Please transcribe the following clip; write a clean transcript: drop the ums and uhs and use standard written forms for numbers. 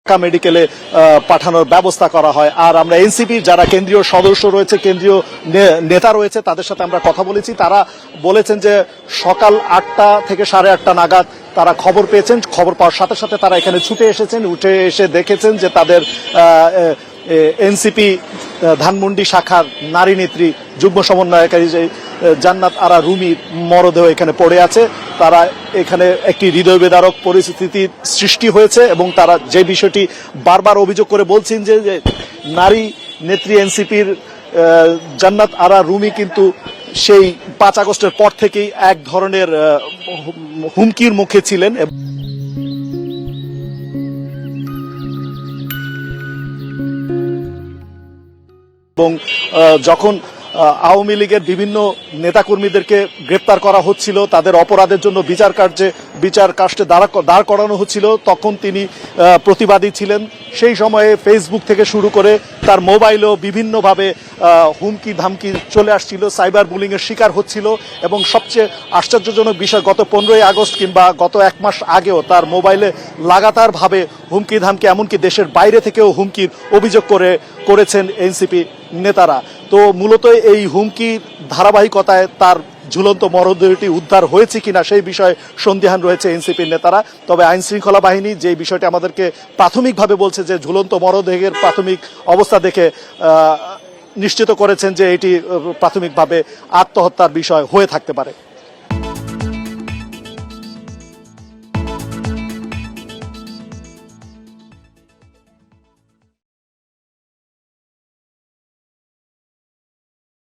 ঢাকা মেডিকেলে পাঠানোর ব্যবস্থা করা হয়। আর আমরা এনসিপির যারা কেন্দ্রীয় সদস্য রয়েছে, কেন্দ্রীয় নেতা রয়েছে, তাদের সাথে আমরা কথা বলেছি। তারা বলেছেন যে সকাল 8টা থেকে 8:30 নাগাদ তারা খবর পেয়েছেন। খবর পাওয়ার সাথে সাথে তারা এখানে ছুটে এসেছেন, উঠে এসে দেখেছেন যে তাদের এনসিপি ধানমন্ডি শাখার নারী নেত্রী যুগ্ম সমন্বয়কারী যে জান্নাত আরা রুমির মরদেহ এখানে পড়ে আছে। তারা এখানে একটি হৃদয় বেদারক পরিস্থিতির সৃষ্টি হয়েছে এবং তারা যে বিষয়টি বারবার অভিযোগ করে বলছেন যে নারী নেত্রী এনসিপির জান্নাত আরা রুমি কিন্তু সেই 5 আগস্টের পর থেকেই এক ধরনের হুমকির মুখে ছিলেন। এবং যখন আওয়ামী লীগের বিভিন্ন নেতাকর্মীদেরকে গ্রেপ্তার করা হচ্ছিল, তাদের অপরাধের জন্য বিচার কাস্টে দাঁড় করানো হচ্ছিল, তখন তিনি প্রতিবাদী ছিলেন। সেই সময়ে ফেসবুক থেকে শুরু করে তার মোবাইলেও বিভিন্নভাবে হুমকি ধামকি চলে আসছিল, সাইবার বুলিং এর শিকার হচ্ছিল। এবং সবচেয়ে আশ্চর্যজনক বিষয়, গত 15ই আগস্ট কিংবা গত 1 মাস আগেও তার মোবাইলে লাগাতারভাবে হুমকি ধামকি, এমনকি দেশের বাইরে থেকেও হুমকির অভিযোগ করেছেন এনসিপি নেতারা। তো মূলত এই হুমকির ধারাবাহিকতায় তার ঝুলন্ত মরদেহটি উদ্ধার হয়েছে কিনা সেই বিষয়ে সন্দিহান রয়েছে এনসিপির নেতারা। তবে আইন শৃঙ্খলা বাহিনী যে বিষয়টি আমাদেরকে প্রাথমিকভাবে বলছে যে ঝুলন্ত মরদেহের প্রাথমিক অবস্থা দেখে নিশ্চিত করেছেন যে এটি প্রাথমিকভাবে আত্মহত্যার বিষয় হয়ে থাকতে পারে।